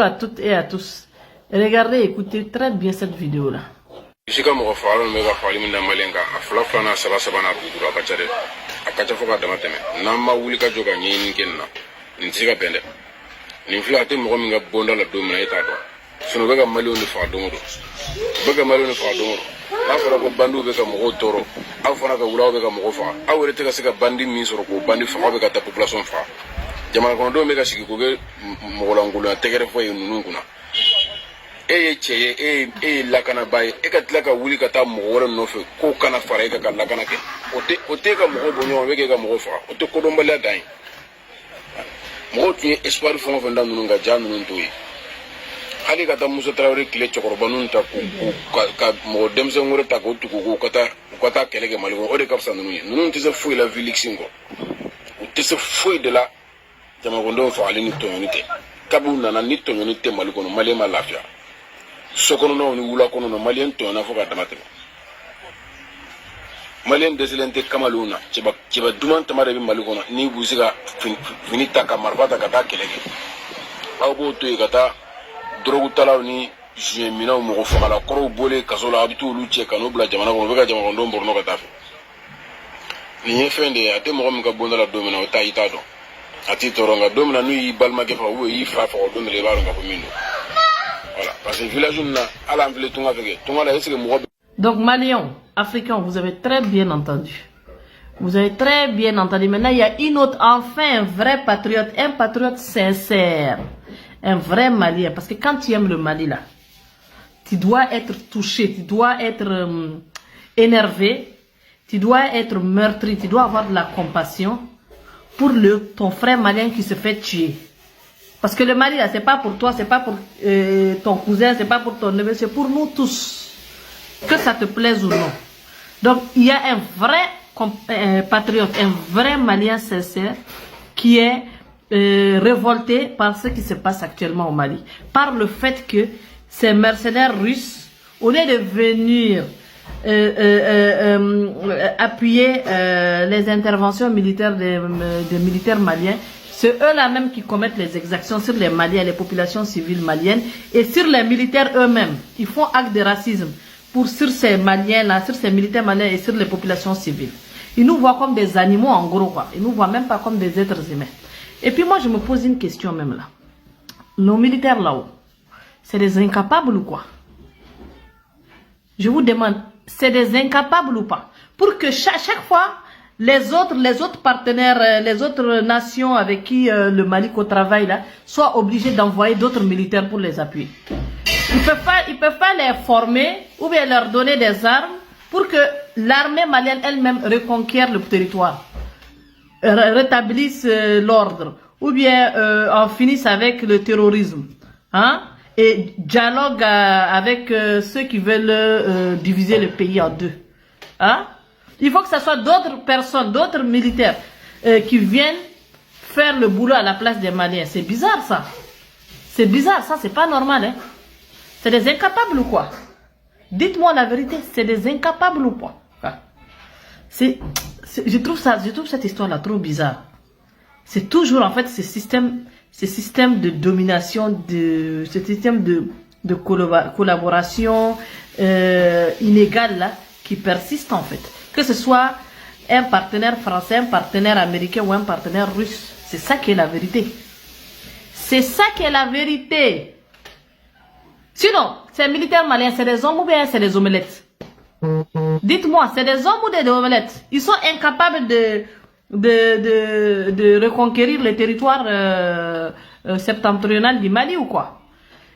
Bonjour à toutes et à tous. Regardez, écoutez très bien cette vidéo-là. Je suis mɔgɔ faga min bɛ ka fagali min da Maliyɛn kan, a fila filanan saba sabanan duuru a ka ca dɛ, a ka ca fo ka dama tɛmɛ. N'an ma wuli ka jɔ ka ɲɛɲini kɛ nin na, nin tɛ se ka bɛn dɛ. Nin filɛ a tɛ mɔgɔ min ka bonda la don min na e t'a dɔn. Sinon u bɛ ka Maliyɛnw de faga don o don. U bɛ ka Maliyɛnw de faga don o don. N'a fɔra ko bandiw bɛ ka mɔgɔw tɔɔrɔ, aw fana ka wuli aw bɛ ka mɔgɔw faga. Aw yɛrɛ tɛ ka se ka bandi min sɔrɔ k'o bandi faga, aw bɛ ka taa population faga. Jamana kɔnɔdenw bɛ ka sigi k'o kɛ mɔgɔlankolonya tɛgɛrɛ fɔ ye ninnu kunna. E ye cɛ ye, e ye lakanaba ye, e ka tila ka wuli ka taa mɔgɔ wɛrɛ nɔfɛ k'o kana fara e ka lakana kɛ. O tɛ ka mɔgɔw bɔ ɲɔgɔn, o bɛ k'e ka mɔgɔw faga. O tɛ kodɔnbaliya dan ye. Mɔgɔw tun ye espoir fɛn o fɛn da ninnu ka ja ninnu to ye. Hali ka taa Musa Tarawele tile cɛkɔrɔba ninnu ta ka mɔgɔ denmisɛn wɛrɛ ta k'o tugu u ka taa kɛlɛ kɛ Mali kɔnɔ, o de ka fisa ninnu ye. Ninnu tɛ se foyi la Vilix kɔ. U tɛ se foyi de la jamanakɔnɔdenw fagali ni tɔɲɔni tɛ. Kabi u nana ni tɔɲɔni tɛ Mali kɔnɔ, Maliyɛn ma lafiya. Sokɔnɔnaw ni wula kɔnɔna Maliyɛn tɔɲɔna fo ka dama tɛmɛ. Maliyɛn dɛsɛlen tɛ kamalenw na. Cɛba duman tama de bɛ Mali kɔnɔ n'i b'u se ka fini ta ka marifa ta ka taa kɛlɛ kɛ. Aw b'o to yen ka taa dorogutalaw ni juin minɛnw mɔgɔ fagala kɔrɔw bɔlen kaso la, a bɛ t'olu cɛ ka n'u bila jamana kɔnɔ, u bɛ ka jamanakɔnɔdenw bɔrɔnɔ ka taa fɛ. Nin ye fɛn de ye, a tɛ mɔgɔ min ka bonda la don min na o i t'a dɔn. A t'i tɔɔrɔ nka don min na n'u y'i balimakɛ faga ou y'i fa faga o don de la i b'a dɔn ka fɔ min don. Voilà, parce que village na ala an filɛ tunga fɛ kɛ, tunga la est-ce que mɔgɔ. Donc Maliens, Africains, vous avez très bien entendu. Vous avez très bien entendu. Maintenant, il y a une autre, enfin un vrai patriote, un patriote sincère, un vrai Malien. Parce que quand tu aimes le Mali là, tu dois être touché, tu dois être énervé, tu dois être meurtri, tu dois avoir de la compassion pour ton frère malien qui se fait tuer. Parce que le Mali là, c'est pas pour toi, c'est pas pour ton cousin, c'est pas pour ton neveu, c'est pour nous tous. Que ça te plaise ou non. Donc, il y a un vrai patriote, un vrai Malien sincère qui est révolté par ce qui se passe actuellement au Mali. Par le fait que ces mercenaires russes, au lieu de venir appuyer les interventions militaires des militaires maliens, c'est eux-là même qui commettent les exactions sur les Maliens, les populations civiles maliennes et sur les militaires eux-mêmes. Ils font acte de racisme sur ces Maliens-là, sur ces militaires maliens et sur les populations civiles. Ils nous voient comme des animaux en gros, quoi. Ils nous voient même pas comme des êtres humains. Et puis moi, je me pose une question même là. Nos militaires là-haut, c'est des incapables ou quoi? Je vous demande, c'est des incapables ou pas? Pour que chaque fois, les autres partenaires, les autres nations avec qui le Mali co-travaille là, soient obligés d'envoyer d'autres militaires pour les appuyer. Ils peuvent pas les former ou bien leur donner des armes pour que l'armée malienne elle-même reconquiert le territoire, rétablisse l'ordre ou bien en finisse avec le terrorisme, hein, et dialogue avec ceux qui veulent diviser le pays en deux, hein. Il faut que ce soit d'autres personnes, d'autres militaires qui viennent faire le boulot à la place des Maliens. C'est bizarre ça. C'est bizarre ça, c'est pas normal, hein. C'est des incapables ou quoi? Dites-moi la vérité, c'est des incapables ou quoi? Je trouve cette histoire-là trop bizarre. C'est toujours en fait ce système de domination, ce système de collaboration inégale là, qui persiste en fait. Que ce soit un partenaire français, un partenaire américain ou un partenaire russe. C'est ça qui est la vérité. C'est ça qui est la vérité. Sinon, ces militaires maliens, c'est des hommes ou bien c'est des omelettes? Dites-moi, c'est des hommes ou des omelettes? Ils sont incapables de reconquérir le territoire septentrional du Mali ou quoi?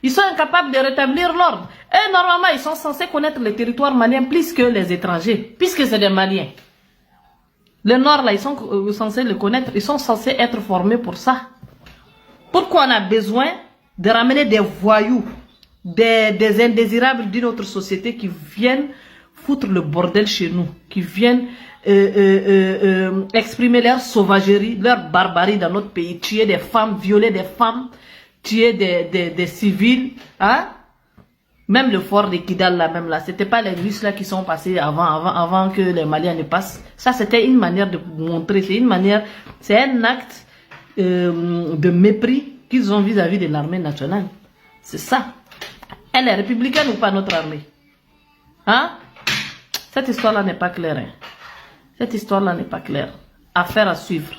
Ils sont incapables de rétablir l'ordre. Et normalement, ils sont censés connaître le territoire malien plus que les étrangers, puisque c'est des Maliens. Le Nord, là, ils sont censés le connaître. Ils sont censés être formés pour ça. Pourquoi on a besoin de ramener des voyous, des indésirables d'une autre société qui viennent foutre le bordel chez nous, qui viennent exprimer leur sauvagerie, leur barbarie dans notre pays, tuer des femmes, violer des femmes, tuer des civils, hein? Même le fort de Kidal là, même là, c'était pas les Russes là qui sont passés avant que les Maliens ne passent. Ça, c'était une manière de montrer, c'est un acte de mépris qu'ils ont vis-à-vis de l'armée nationale. C'est ça. Elle est républicaine ou pas, notre armée? Hein? Cette histoire-là n'est pas claire. Hein? Cette histoire-là n'est pas claire. Affaire à suivre.